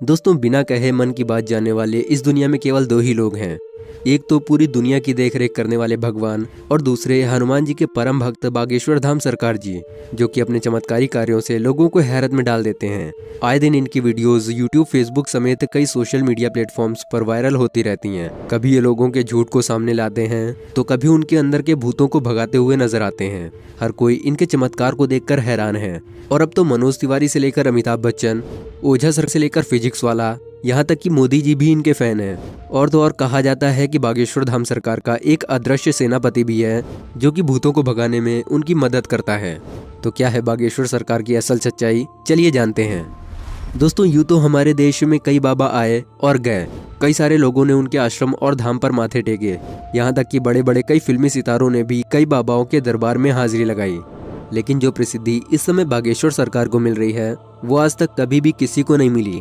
दोस्तों, बिना कहे मन की बात जानने वाले इस दुनिया में केवल दो ही लोग हैं। एक तो पूरी दुनिया की देख रेख करने वाले भगवान और दूसरे हनुमान जी के परम भक्त बागेश्वर धाम सरकार जी, जो कि अपने चमत्कारी कार्यों से लोगों को हैरत में डाल देते हैं। आए दिन इनकी वीडियोस यूट्यूब, फेसबुक समेत कई सोशल मीडिया प्लेटफॉर्म्स पर वायरल होती रहती हैं। कभी ये लोगों के झूठ को सामने लाते हैं तो कभी उनके अंदर के भूतों को भगाते हुए नजर आते हैं। हर कोई इनके चमत्कार को देखकर हैरान है। और अब तो मनोज तिवारी से लेकर अमिताभ बच्चन, ओझा सर से लेकर फिजिक्स वाला, यहाँ तक कि मोदी जी भी इनके फैन हैं। और तो और कहा जाता है कि बागेश्वर धाम सरकार का एक अदृश्य सेनापति भी है, जो कि भूतों को भगाने में उनकी मदद करता है। तो क्या है बागेश्वर सरकार की असल सच्चाई, चलिए जानते हैं। दोस्तों, यूँ तो हमारे देश में कई बाबा आए और गए। कई सारे लोगों ने उनके आश्रम और धाम पर माथे टेके। यहाँ तक कि बड़े बड़े कई फिल्मी सितारों ने भी कई बाबाओं के दरबार में हाजिरी लगाई। लेकिन जो प्रसिद्धि इस समय बागेश्वर सरकार को मिल रही है, वो आज तक कभी भी किसी को नहीं मिली।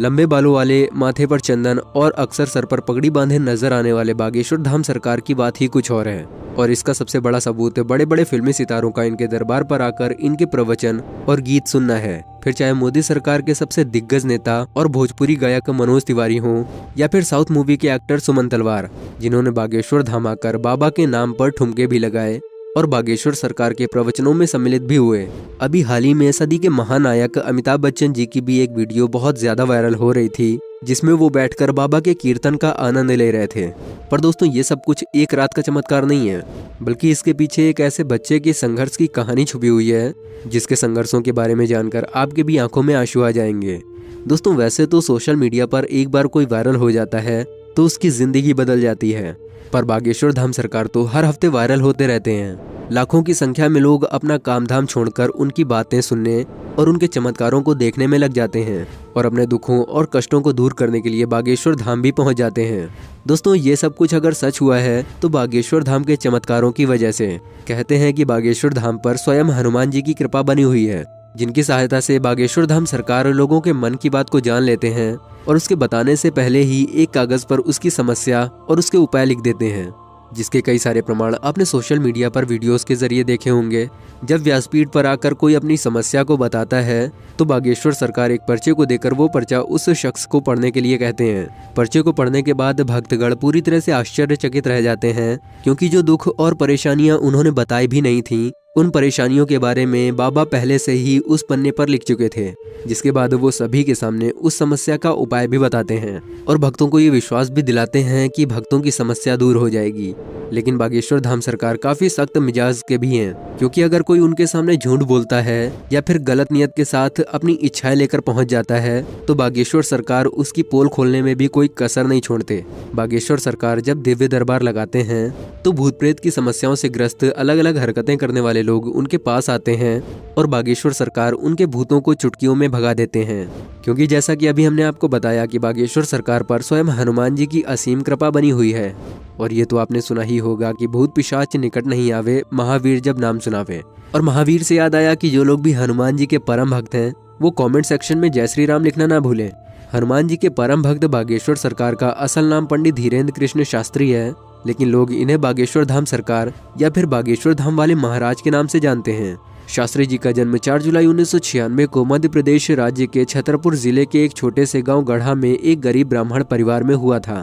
लंबे बालों वाले, माथे पर चंदन और अक्सर सर पर पगड़ी बांधे नजर आने वाले बागेश्वर धाम सरकार की बात ही कुछ और है। और इसका सबसे बड़ा सबूत बड़े बड़े फिल्मी सितारों का इनके दरबार पर आकर इनके प्रवचन और गीत सुनना है। फिर चाहे मोदी सरकार के सबसे दिग्गज नेता और भोजपुरी गायक मनोज तिवारी हों, या फिर साउथ मूवी के एक्टर सुमन तलवार, जिन्होंने बागेश्वर धाम आकर बाबा के नाम पर ठुमके भी लगाए और बागेश्वर सरकार के प्रवचनों में सम्मिलित भी हुए। अभी हाल ही में सदी के महानायक अमिताभ बच्चन जी की भी एक वीडियो बहुत ज्यादा वायरल हो रही थी, जिसमें वो बैठकर बाबा के कीर्तन का आनंद ले रहे थे। पर दोस्तों, ये सब कुछ एक रात का चमत्कार नहीं है, बल्कि इसके पीछे एक ऐसे बच्चे के संघर्ष की कहानी छुपी हुई है, जिसके संघर्षों के बारे में जानकर आपके भी आंखों में आंसू आ जाएंगे। दोस्तों, वैसे तो सोशल मीडिया पर एक बार कोई वायरल हो जाता है तो उसकी जिंदगी बदल जाती है, पर बागेश्वर धाम सरकार तो हर हफ्ते वायरल होते रहते हैं। लाखों की संख्या में लोग अपना काम धाम छोड़कर उनकी बातें सुनने और उनके चमत्कारों को देखने में लग जाते हैं और अपने दुखों और कष्टों को दूर करने के लिए बागेश्वर धाम भी पहुंच जाते हैं। दोस्तों, ये सब कुछ अगर सच हुआ है तो बागेश्वर धाम के चमत्कारों की वजह से। कहते हैं कि बागेश्वर धाम पर स्वयं हनुमान जी की कृपा बनी हुई है, जिनकी सहायता से बागेश्वर धाम सरकार लोगों के मन की बात को जान लेते हैं और उसके बताने से पहले ही एक कागज पर उसकी समस्या और उसके उपाय लिख देते हैं, जिसके कई सारे प्रमाण आपने सोशल मीडिया पर वीडियोस के जरिए देखे होंगे। जब व्यासपीठ पर आकर कोई अपनी समस्या को बताता है तो बागेश्वर सरकार एक पर्चे को देकर वो पर्चा उस शख्स को पढ़ने के लिए कहते हैं। पर्चे को पढ़ने के बाद भक्तगण पूरी तरह से आश्चर्यचकित रह जाते हैं, क्योंकि जो दुख और परेशानियां उन्होंने बताई भी नहीं थी, उन परेशानियों के बारे में बाबा पहले से ही उस पन्ने पर लिख चुके थे, जिसके बाद वो सभी के सामने उस समस्या का उपाय भी बताते हैं और भक्तों को ये विश्वास भी दिलाते हैं कि भक्तों की समस्या दूर हो जाएगी। लेकिन बागेश्वर धाम सरकार काफी सख्त मिजाज के भी हैं, क्योंकि अगर कोई उनके सामने झूठ बोलता है या फिर गलत नियत के साथ अपनी इच्छाएं लेकर पहुंच जाता है तो बागेश्वर सरकार उसकी पोल खोलने में भी कोई कसर नहीं छोड़ते। बागेश्वर सरकार जब दिव्य दरबार लगाते हैं तो भूत प्रेत की समस्याओं से ग्रस्त अलग अलग हरकतें करने वाले लोग उनके पास आते हैं और बागेश्वर सरकार उनके भूतों को चुटकियों में भगा देते हैं। क्योंकि जैसा कि अभी हमने आपको बताया कि बागेश्वर सरकार पर स्वयं हनुमान जी की असीम कृपा बनी हुई है। और ये तो आपने सुना ही होगा कि भूत पिशाच निकट नहीं आवे, महावीर जब नाम सुनावे। और महावीर से याद आया कि जो लोग भी हनुमान जी के परम भक्त हैं वो कमेंट सेक्शन में जय श्री राम लिखना ना भूलें। हनुमान जी के परम भक्त बागेश्वर सरकार का असल नाम पंडित धीरेन्द्र कृष्ण शास्त्री है, लेकिन लोग इन्हें बागेश्वर धाम सरकार या फिर बागेश्वर धाम वाले महाराज के नाम से जानते हैं। शास्त्री जी का जन्म 4 जुलाई 1996 को मध्य प्रदेश राज्य के छतरपुर जिले के एक छोटे से गांव गढ़ा में एक गरीब ब्राह्मण परिवार में हुआ था।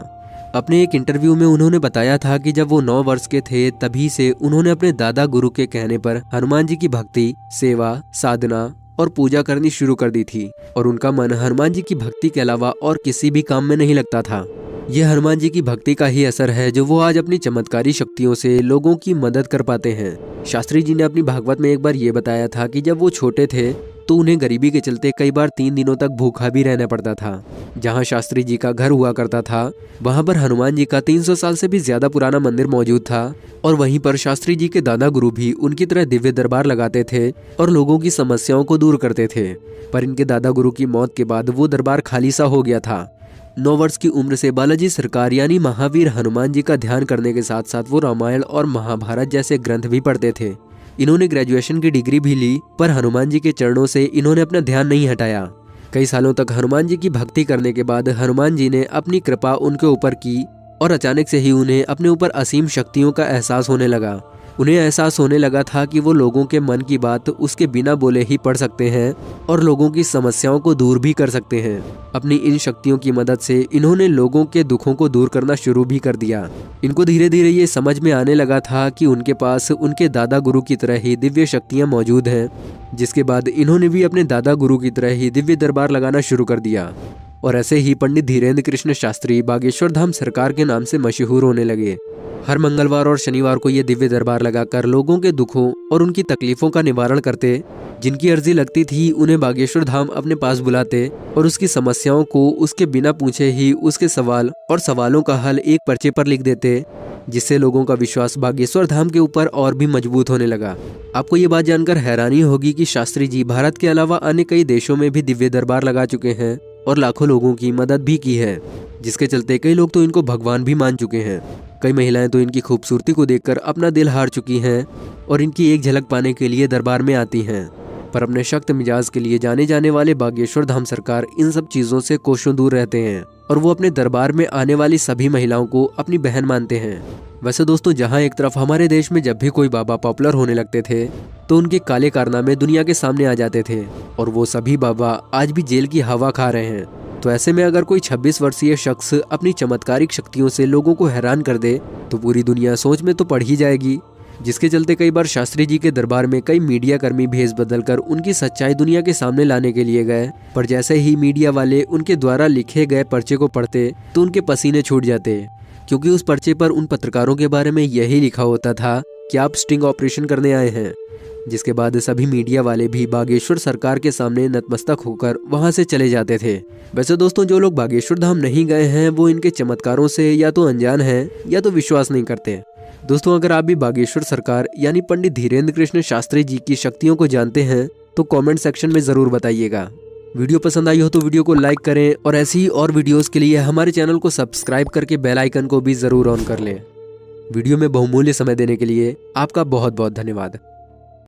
अपने एक इंटरव्यू में उन्होंने बताया था कि जब वो 9 वर्ष के थे तभी से उन्होंने अपने दादा गुरु के कहने पर हनुमान जी की भक्ति, सेवा, साधना और पूजा करनी शुरू कर दी थी और उनका मन हनुमान जी की भक्ति के अलावा और किसी भी काम में नहीं लगता था। यह हनुमान जी की भक्ति का ही असर है जो वो आज अपनी चमत्कारी शक्तियों से लोगों की मदद कर पाते हैं। शास्त्री जी ने अपनी भागवत में एक बार ये बताया था कि जब वो छोटे थे तो उन्हें गरीबी के चलते कई बार 3 दिनों तक भूखा भी रहना पड़ता था। जहाँ शास्त्री जी का घर हुआ करता था वहाँ पर हनुमान जी का 300 साल से भी ज्यादा पुराना मंदिर मौजूद था और वहीं पर शास्त्री जी के दादा गुरु भी उनकी तरह दिव्य दरबार लगाते थे और लोगों की समस्याओं को दूर करते थे। पर इनके दादा गुरु की मौत के बाद वो दरबार खाली सा हो गया था। 9 वर्ष की उम्र से बालाजी सरकार यानी महावीर हनुमान जी का ध्यान करने के साथ साथ वो रामायण और महाभारत जैसे ग्रंथ भी पढ़ते थे। इन्होंने ग्रेजुएशन की डिग्री भी ली, पर हनुमान जी के चरणों से इन्होंने अपना ध्यान नहीं हटाया। कई सालों तक हनुमान जी की भक्ति करने के बाद हनुमान जी ने अपनी कृपा उनके ऊपर की और अचानक से ही उन्हें अपने ऊपर असीम शक्तियों का एहसास होने लगा। उन्हें एहसास होने लगा था कि वो लोगों के मन की बात उसके बिना बोले ही पढ़ सकते हैं और लोगों की समस्याओं को दूर भी कर सकते हैं। अपनी इन शक्तियों की मदद से इन्होंने लोगों के दुखों को दूर करना शुरू भी कर दिया। इनको धीरे धीरे ये समझ में आने लगा था कि उनके पास उनके दादा गुरु की तरह ही दिव्य शक्तियां मौजूद हैं, जिसके बाद इन्होंने भी अपने दादा गुरु की तरह ही दिव्य दरबार लगाना शुरू कर दिया। और ऐसे ही पंडित धीरेन्द्र कृष्ण शास्त्री बागेश्वर धाम सरकार के नाम से मशहूर होने लगे। हर मंगलवार और शनिवार को ये दिव्य दरबार लगाकर लोगों के दुखों और उनकी तकलीफों का निवारण करते। जिनकी अर्जी लगती थी उन्हें बागेश्वर धाम अपने पास बुलाते और उसकी समस्याओं को उसके बिना पूछे ही उसके सवाल और सवालों का हल एक पर्चे पर लिख देते, जिससे लोगों का विश्वास बागेश्वर धाम के ऊपर और भी मजबूत होने लगा। आपको ये बात जानकर हैरानी होगी कि शास्त्री जी भारत के अलावा अन्य कई देशों में भी दिव्य दरबार लगा चुके हैं और लाखों लोगों की मदद भी की है, जिसके चलते कई लोग तो इनको भगवान भी मान चुके हैं। कई महिलाएं तो इनकी खूबसूरती को देखकर अपना दिल हार चुकी हैं और इनकी एक झलक पाने के लिए दरबार में आती हैं। पर अपने सख्त मिजाज के लिए जाने जाने वाले बागेश्वर धाम सरकार इन सब चीजों से कोसों दूर रहते हैं और वो अपने दरबार में आने वाली सभी महिलाओं को अपनी बहन मानते हैं। वैसे दोस्तों, जहां एक तरफ हमारे देश में जब भी कोई बाबा पॉपुलर होने लगते थे तो उनके काले कारनामे दुनिया के सामने आ जाते थे और वो सभी बाबा आज भी जेल की हवा खा रहे हैं। तो ऐसे में अगर कोई 26 वर्षीय शख्स अपनी चमत्कारिक शक्तियों से लोगों को हैरान कर दे तो पूरी दुनिया सोच में तो पड़ ही जाएगी, जिसके चलते कई बार शास्त्री जी के दरबार में कई मीडिया कर्मी भेष बदलकर उनकी सच्चाई दुनिया के सामने लाने के लिए गए। पर जैसे ही मीडिया वाले उनके द्वारा लिखे गए पर्चे को पढ़ते तो उनके पसीने छूट जाते, क्योंकि उस पर्चे पर उन पत्रकारों के बारे में यही लिखा होता था कि आप स्टिंग ऑपरेशन करने आए हैं। जिसके बाद सभी मीडिया वाले भी बागेश्वर सरकार के सामने नतमस्तक होकर वहां से चले जाते थे। वैसे दोस्तों, जो लोग बागेश्वर धाम नहीं गए हैं वो इनके चमत्कारों से या तो अनजान हैं या तो विश्वास नहीं करते। दोस्तों, अगर आप भी बागेश्वर सरकार यानी पंडित धीरेन्द्र कृष्ण शास्त्री जी की शक्तियों को जानते हैं तो कमेंट सेक्शन में जरूर बताइएगा। वीडियो पसंद आई हो तो वीडियो को लाइक करें और ऐसी ही और वीडियोस के लिए हमारे चैनल को सब्सक्राइब करके बेल आइकन को भी जरूर ऑन कर लें। वीडियो में बहुमूल्य समय देने के लिए आपका बहुत बहुत धन्यवाद।